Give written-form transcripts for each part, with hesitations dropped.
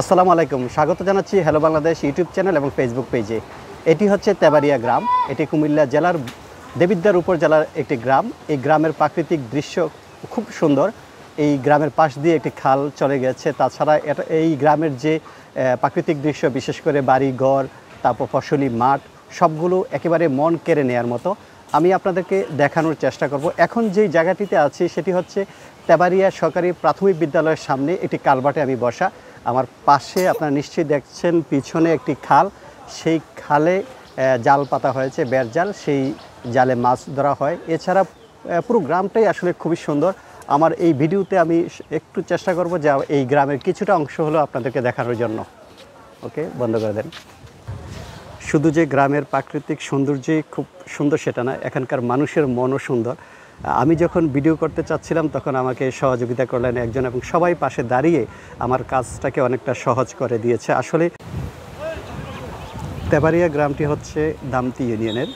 আসসালামু আলাইকুম, স্বাগত জানাচ্ছি হ্যালো বাংলাদেশ ইউটিউব চ্যানেল এবং ফেসবুক পেজে। এটি হচ্ছে তেবাড়িয়া গ্রাম। এটি কুমিল্লা জেলার দেবিদ্বার উপজেলার একটি গ্রাম। এই গ্রামের প্রাকৃতিক দৃশ্য খুব সুন্দর। এই গ্রামের পাশ দিয়ে একটি খাল চলে গেছে। তাছাড়া এই গ্রামের যে প্রাকৃতিক দৃশ্য, বিশেষ করে বাড়ি ঘর, তারপর ফসলি মাঠ, সবগুলো একেবারে মন কেড়ে নেওয়ার মতো। আমি আপনাদেরকে দেখানোর চেষ্টা করব। এখন যেই জায়গাটিতে আছি সেটি হচ্ছে তেবাড়িয়া সরকারি প্রাথমিক বিদ্যালয়ের সামনে একটি কালভার্টে আমি বসা। আমার পাশে আপনারা নিশ্চয়ই দেখছেন পিছনে একটি খাল। সেই খালে জাল পাতা হয়েছে, বেড় জাল। সেই জালে মাছ ধরা হয়। এছাড়া পুরো গ্রামটাই আসলে খুবই সুন্দর। আমার এই ভিডিওতে আমি একটু চেষ্টা করব যে এই গ্রামের কিছুটা অংশ হলো আপনাদেরকে দেখানোর জন্য। ওকে, বন্ধ করে দেন। শুধু যে গ্রামের প্রাকৃতিক সৌন্দর্যই খুব সুন্দর সেটা না, এখানকার মানুষের মনও সুন্দর। আমি যখন ভিডিও করতে চাচ্ছিলাম তখন আমাকে সহযোগিতা করলেন একজন, এবং সবাই পাশে দাঁড়িয়ে আমার কাজটাকে অনেকটা সহজ করে দিয়েছে। আসলে তেবাড়িয়া গ্রামটি হচ্ছে দামতি ইউনিয়নের।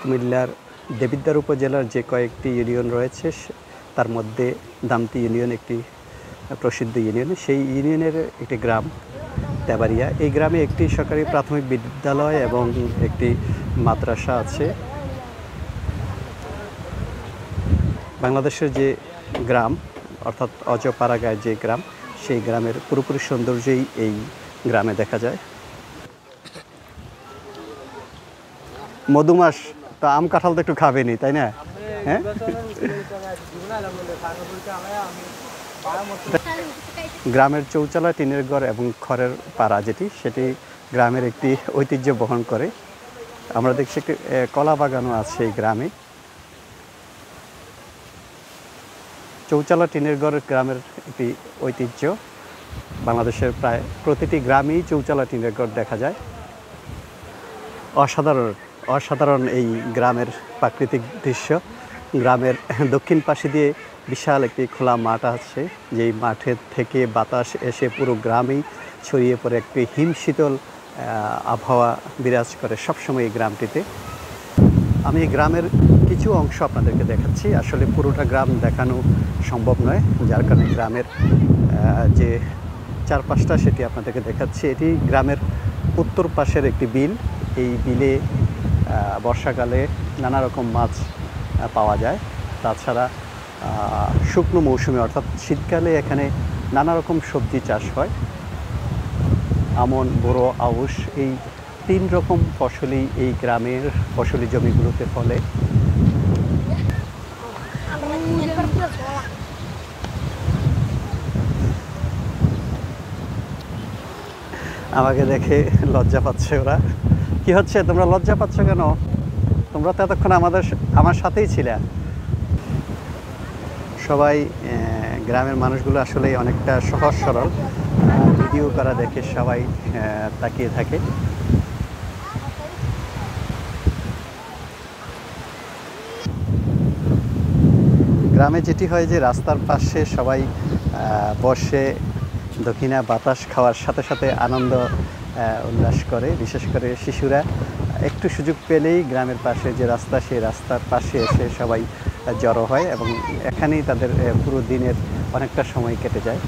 কুমিল্লার দেবিদ্বার উপজেলার যে কয়েকটি ইউনিয়ন রয়েছে তার মধ্যে দামতি ইউনিয়ন একটি প্রসিদ্ধ ইউনিয়ন। সেই ইউনিয়নের একটি গ্রাম তেবাড়িয়া। এই গ্রামে একটি সরকারি প্রাথমিক বিদ্যালয় এবং একটি মাদ্রাসা আছে। বাংলাদেশের যে গ্রাম অর্থাৎ অজপাড়াগায় যে গ্রাম, সেই গ্রামের পুরোপুরি সৌন্দর্যই এই গ্রামে দেখা যায়। মধুমাস তো আম কাঁঠাল তো একটু খাবেনি, তাই না? হ্যাঁ, গ্রামের চৌচালা, টিনের ঘর এবং খড়ের পাড়া সেটি গ্রামের একটি ঐতিহ্য বহন করে। আমরা দেখছি একটি কলা বাগানও আছে এই গ্রামে। চৌচালা টিনের ঘর গ্রামের একটি ঐতিহ্য। বাংলাদেশের প্রায় প্রতিটি গ্রামেই চৌচালা টিনের ঘর দেখা যায়। অসাধারণ এই গ্রামের প্রাকৃতিক দৃশ্য। গ্রামের দক্ষিণ পাশে দিয়ে বিশাল একটি খোলা মাঠ আছে, যেই মাঠের থেকে বাতাস এসে পুরো গ্রামেই ছড়িয়ে পড়ে একটি হিমশীতল আবহাওয়া বিরাজ করে সবসময় এই গ্রামটিতে। আমি এই গ্রামের কিছু অংশ আপনাদেরকে দেখাচ্ছি। আসলে পুরোটা গ্রাম দেখানো সম্ভব নয়, যার কারণে গ্রামের যে চারপাশটা সেটি আপনাদেরকে দেখাচ্ছি। এটি গ্রামের উত্তর পাশের একটি বিল। এই বিলে বর্ষাকালে নানা রকম মাছ পাওয়া যায়। তাছাড়া শুকনো মৌসুমে অর্থাৎ শীতকালে এখানে নানা রকম সবজি চাষ হয়। আমন, বোরো, আউশ, এই 3 রকম ফসলই এই গ্রামের ফসলি জমিগুলোতে ফলে। আমাকে দেখে লজ্জা পাচ্ছে ওরা। কি হচ্ছে, তোমরা লজ্জা পাচ্ছ কেন? তোমরা তো এতক্ষণ আমার সাথেই ছিলে। সবাই গ্রামের মানুষগুলো আসলে অনেকটা সহজ সরল। ভিডিও করা দেখে সবাই তাকিয়ে থাকে। গ্রামে যেটি হয় যে রাস্তার পাশে সবাই বসে দক্ষিণা বাতাস খাওয়ার সাথে সাথে আনন্দ উল্লাস করে। বিশেষ করে শিশুরা একটু সুযোগ পেলেই গ্রামের পাশে যে রাস্তা, সেই রাস্তার পাশে এসে সবাই জড়ো হয় এবং এখানেই তাদের পুরো দিনের অনেকটা সময় কেটে যায়।